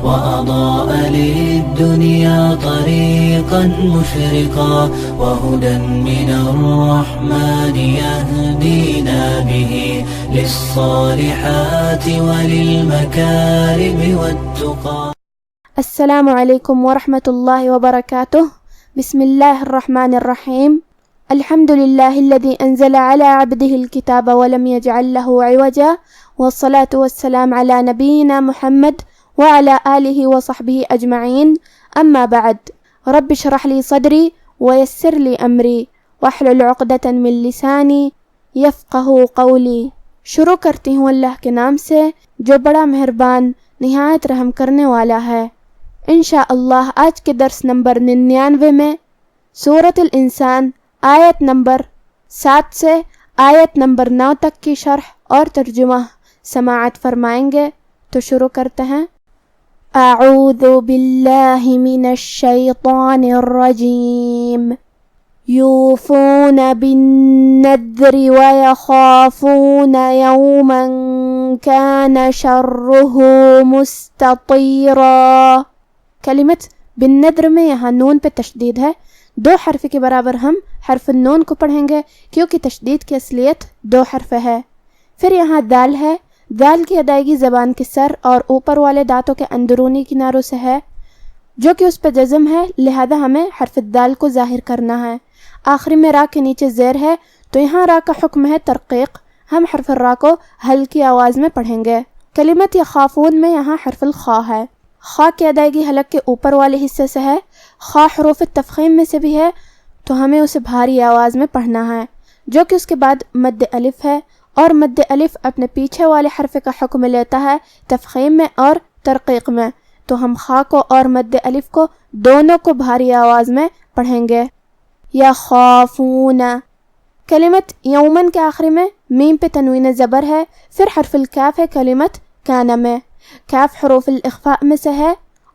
وأضاء للدنيا طريقا مشرقا وهدى من الرحمن يهدينا به للصالحات وللمكارم والتقى. السلام علیکم ورحمۃ اللہ وبرکاتہ. بسم اللہ الرحمن الرحیم. الحمد للہ الذی انزل علی عبدہ الکتاب ولم یجعل لہ عوجا والصلاة والسلام علی نبینا محمد وعلى آلہ وصحبہ اجمعین. اما بعد. رب اشرح لی صدری ویسر لی امری واحلل عقدۃ من لسانی یفقہ قولی. شروع کرتی ہوں اللہ کے نام سے جو بڑا مہربان نہایت رحم کرنے والا ہے. انشاءاللہ آج کے درس نمبر 99 میں سورۃ الانسان آیت نمبر 7 سے آیت نمبر 9 تک کی شرح اور ترجمہ سماعت فرمائیں گے. تو شروع کرتے ہیں. اعوذ باللہ من الشیطان الرجیم. یوفون بالنذر ویخافون یوما کان شرہ مستطیرا. کلمت بالنذر میں یہاں نون پہ تشدید ہے. 2 حرف کے برابر ہم حرف النون کو پڑھیں گے کیونکہ تشدید کی اصلیت 2 حرف ہے. پھر یہاں دال ہے. دال کی ادائیگی زبان کے سر اور اوپر والے دانتوں کے اندرونی کناروں سے ہے جو کہ اس پہ جزم ہے، لہذا ہمیں حرف الدال کو ظاہر کرنا ہے. آخری میں را کے نیچے زیر ہے تو یہاں را کا حکم ہے ترقیق. ہم حرف الرا کو ہلکی آواز میں پڑھیں گے. کلمت یخافون میں یہاں حرف الخا ہے. خا کی ادائیگی حلق کے اوپر والے حصے سے ہے. خا حروف تفخیم میں سے بھی ہے تو ہمیں اسے بھاری آواز میں پڑھنا ہے جو کہ اس کے بعد مد الف ہے، اور مد الف اپنے پیچھے والے حرف کا حکم لیتا ہے تفخیم میں اور ترقیق میں. تو ہم خا کو اور مد الف کو دونوں کو بھاری آواز میں پڑھیں گے. یخافون. کلمت یومن کے آخری میں میم پہ تنوین زبر ہے. پھر حرف الکاف ہے کلمت کانا میں. کاف حروف الاخفاء میں سے ہے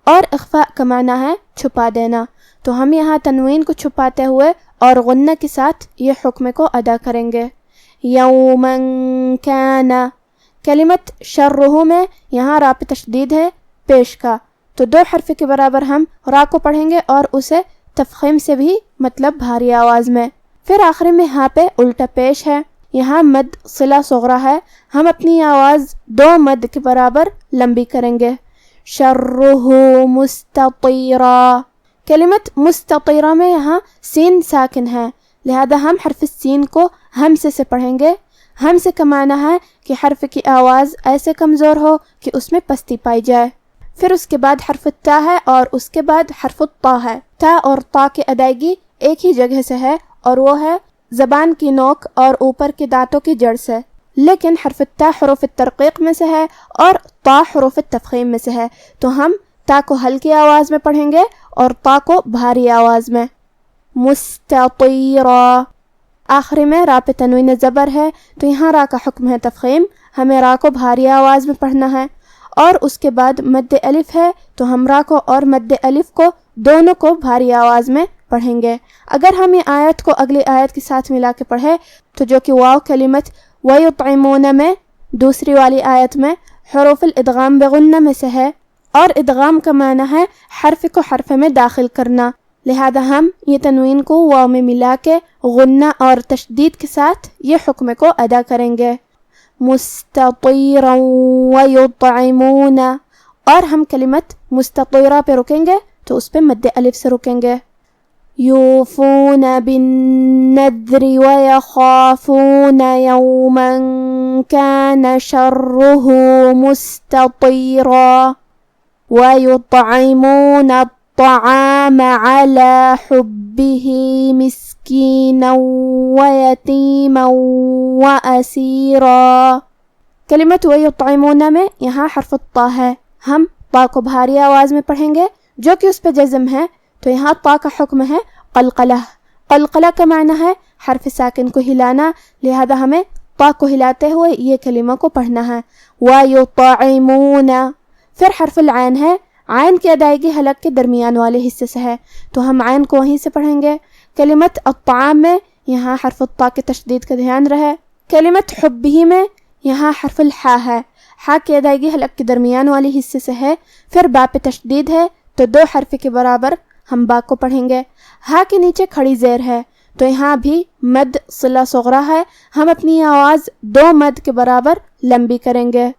اور اخفاء کا معنی ہے چھپا دینا. تو ہم یہاں تنوین کو چھپاتے ہوئے اور غنہ کے ساتھ یہ حکم کو ادا کریں گے. یومن کانا. کلمت شرہ میں یہاں را پہ تشدید ہے پیش کا، تو 2 حرف کے برابر ہم را کو پڑھیں گے اور اسے تفخیم سے بھی مطلب بھاری آواز میں. پھر آخری میں ہاں پہ الٹا پیش ہے. یہاں مد صلہ صغرا ہے. ہم اپنی آواز 2 مد کے برابر لمبی کریں گے. شرہ مستطیرا. کلمت مستطیرا میں یہاں سین ساکن ہے، لہذا ہم حرف السین کو ہمزے سے پڑھیں گے. ہمزے کا معنی ہے کہ حرف کی آواز ایسے کمزور ہو کہ اس میں پستی پائی جائے. پھر اس کے بعد حرف التا ہے اور اس کے بعد حرف الطا ہے. تا اور طا کی ادائیگی ایک ہی جگہ سے ہے اور وہ ہے زبان کی نوک اور اوپر کے دانتوں کی جڑ سے، لیکن حرف التا حروف الترقیق میں سے ہے اور طا حروف التفخیم میں سے ہے. تو ہم تا کو ہلکی آواز میں پڑھیں گے اور طا کو بھاری آواز میں. مستطیرا. آخری میں را پہ تنوین زبر ہے تو یہاں را کا حکم ہے تفخیم. ہمیں را کو بھاری آواز میں پڑھنا ہے اور اس کے بعد مد الف ہے تو ہم را کو اور مد الف کو دونوں کو بھاری آواز میں پڑھیں گے. اگر ہم یہ آیت کو اگلی آیت کے ساتھ ملا کے پڑھے تو جو کہ واو کلمت وَيُطْعِمُونَ میں دوسری والی آیت میں حروف الادغام بغنہ میں سے ہے، اور ادغام کا معنی ہے حرف کو حرف میں داخل کرنا، لہذا ہم یہ تنوین کو واو میں ملا کے غنہ اور تشدید کے ساتھ یہ حکم کو ادا کریں گے. مستطیرا ویطعمون. اور ہم کلمت مستطیرہ پہ رکیں گے تو اس پہ مد الف سے رکیں گے. یوفون بالنذر ویخافون یوما کان شرہ مستطیرا. ویطعمون الطعام على حبه مسكينا ويتيما وأسيرا. کلمت ویطعمون میں یہاں حرف الطا ہے. ہم طا کو بھاری آواز میں پڑھیں گے جو کہ اس پہ جزم ہے، تو یہاں طا کا حکم ہے قلقلہ. قلقلہ کا معنی ہے حرف ساکن کو ہلانا، لہذا ہمیں طا کو ہلاتے ہوئے یہ کلمہ کو پڑھنا ہے. ویطعمون. پھر حرف العین ہے. عین کی ادائیگی حلق کے درمیان والے حصے سے ہے تو ہم عین کو وہیں سے پڑھیں گے. کلمت الطعام میں یہاں حرف الطا کے تشدید کا دھیان رہے. کلمت حبہ میں یہاں حرف الحا ہے. ہا کی ادائیگی حلق کے درمیان والی حصے سے ہے، پھر با پہ تشدید ہے تو 2 حرف کے برابر ہم با کو پڑھیں گے۔ ہا کے نیچے کھڑی زیر ہے تو یہاں بھی مد صلہ صغرا ہے، ہم اپنی آواز 2 مد کے برابر لمبی کریں گے۔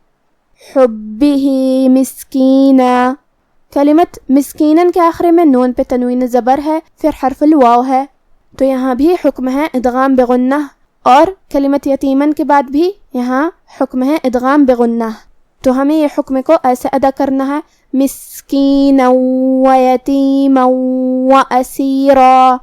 حبہ مسکینا، کلمت مسکینن کے آخر میں نون پہ تنوین زبر ہے، پھر حرف الواو ہے، تو یہاں بھی حکم ہے ادغام بغنہ، اور کلمت یتیمن کے بعد بھی یہاں حکم ہے ادغام بغنہ، تو ہمیں یہ حکم کو ایسے ادا کرنا ہے، مسکینا و یتیما و اسیرا۔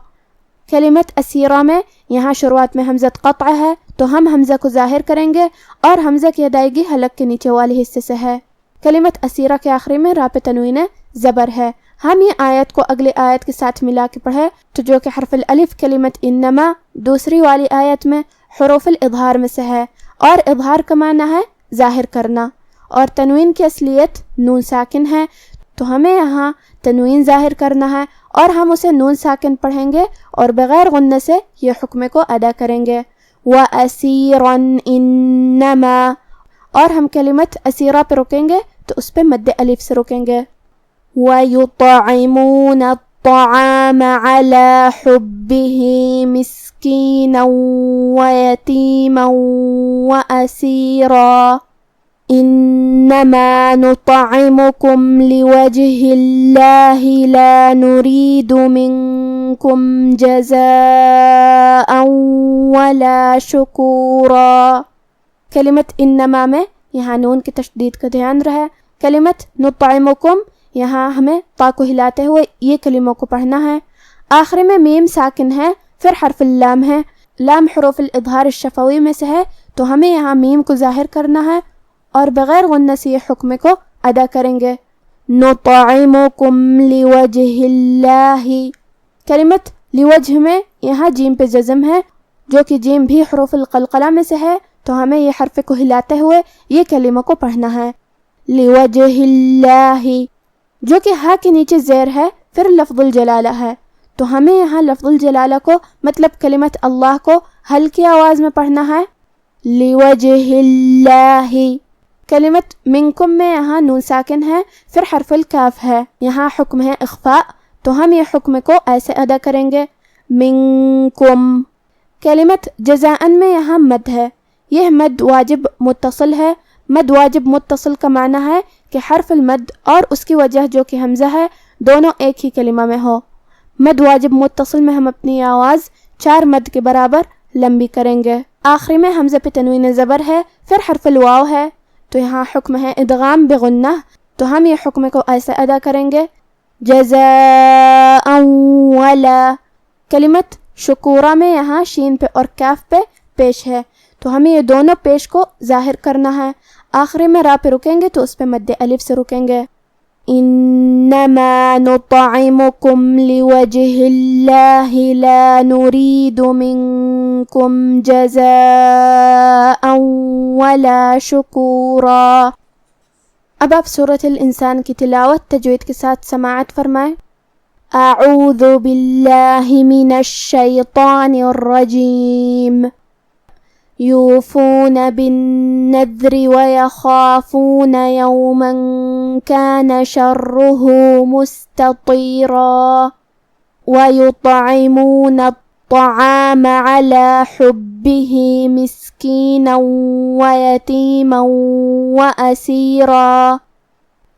کلمت اسیرہ میں یہاں شروعات میں حمزہ قطع ہے تو ہم حمزہ کو ظاہر کریں گے اور حمزہ کی ادائیگی حلق کے نیچے والے حصے سے ہے۔ کلمت اسیرہ کے آخری میں را پہ تنوین زبر ہے۔ ہم یہ آیت کو اگلی آیت کے ساتھ ملا کے پڑھے تو جو کہ حرف الالف کلمت انما دوسری والی آیت میں حروف الاظہار میں سے ہے، اور اظہار کا معنی ہے ظاہر کرنا، اور تنوین کی اصلیت نون ساکن ہے، تو ہمیں یہاں تنوین ظاہر کرنا ہے اور ہم اسے نون ساکن پڑھیں گے اور بغیر غنہ سے یہ حکم کو ادا کریں گے۔ وَأَسِيرًا إِنَّمَا، اور ہم کلمت اسیرہ پہ رکیں گے تو اس پہ مد الف سے رکیں گے۔ وَيُطْعِمُونَ الطَّعَامَ عَلَى حُبِّهِ مِسْكِينًا وَيَتِيمًا وَأَسِيرًا إِنَّمَا نُطْعِمُكُمْ لِوَجْهِ اللَّهِ لَا نُرِيدُ مِنكُمْ جَزَاءً وَلَا شُكُورًا۔ کلمت انما میں یہاں نون کی تشدید کا دھیان رہے۔ کلمت نطعمکم یہاں ہمیں پا کو ہلاتے ہوئے یہ کلموں کو پڑھنا ہے۔ آخر میں میم ساکن ہے، پھر حرف اللام ہے، لام حروف الاظہار الشفوی میں سے ہے، تو ہمیں یہاں میم کو ظاہر کرنا ہے اور بغیر غنہ سے یہ حکم کو ادا کریں گے۔ نطعمکم لوجہ اللہ، کلمت لوجہ میں یہاں جیم پہ جزم ہے، جو کہ جیم بھی حروف القلقلہ میں سے ہے، تو ہمیں یہ حرف کو ہلاتے ہوئے یہ کلمہ کو پڑھنا ہے۔ لوجہ اللہ، جو کہ ہا کے نیچے زیر ہے، پھر لفظ الجلالہ ہے، تو ہمیں یہاں لفظ الجلالہ کو مطلب کلمت اللہ کو ہلکی آواز میں پڑھنا ہے۔ لوجہ اللہ، کلمت منکم میں یہاں نون ساکن ہے، پھر حرف الکاف ہے، یہاں حکم ہے اخفاء، تو ہم یہ حکم کو ایسے ادا کریں گے۔ منکم، کلمت جزاءن میں یہاں مد ہے، یہ مد واجب متصل ہے۔ مد واجب متصل کا معنی ہے کہ حرف المد اور اس کی وجہ جو کہ حمزہ ہے دونوں ایک ہی کلمہ میں ہو۔ مد واجب متصل میں ہم اپنی آواز 4 مد کے برابر لمبی کریں گے۔ آخری میں حمزہ پہ تنوین زبر ہے، پھر حرف الواو ہے، تو یہاں حکم ہے ادغام بغنہ، تو ہم یہ حکم کو ایسے ادا کریں گے۔ جزاء ولا، کلمت شکورہ میں یہاں شین پہ اور کاف پہ پیش ہے، تو ہمیں یہ دونوں پیش کو ظاہر کرنا ہے۔ آخری میں را پہ رکیں گے تو اس پہ مد الف سے رکیں گے۔ انما نطعمکم لوجہ اللہ لا نرید منکم جزاء ولا شکورا۔ اب آپ سورۃ الانسان کی تلاوت تجوید کے ساتھ سماعت فرمائیں۔ اعوذ باللہ من الشیطان الرجیم۔ یوفون بالنذر ویخافون یوما کان شرہ مستطیرا ویطعمون الطعام علی حبہ مسکینا ویتیما واسیرا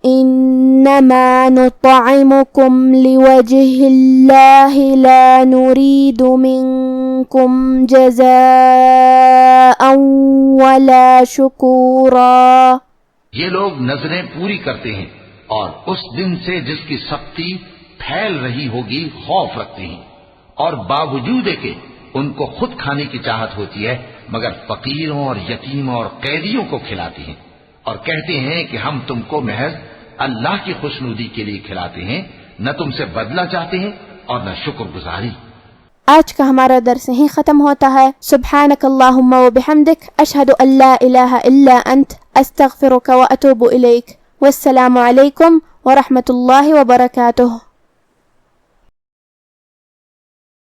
انما نطعمکم لوجہ اللہ لا نرید منکم جزاء ولا شکورا۔ یہ لوگ نظریں پوری کرتے ہیں اور اس دن سے جس کی سختی پھیل رہی ہوگی خوف رکھتے ہیں، اور باوجود کہ ان کو خود کھانے کی چاہت ہوتی ہے مگر فقیروں اور یتیموں اور قیدیوں کو کھلاتے ہیں، اور کہتے ہیں کہ ہم تم کو محض اللہ کی خوشنودی کے لیے کھلاتے ہیں، نہ تم سے بدلہ چاہتے ہیں اور نہ شکر گزاری۔ آج کا ہمارا درس یہیں ختم ہوتا ہے۔ سبحانک اللہم و بحمدک، اشہد ان لا الہ الا انت، استغفرک و اتوب الیک، والسلام علیکم ورحمۃ اللہ وبرکاتہ۔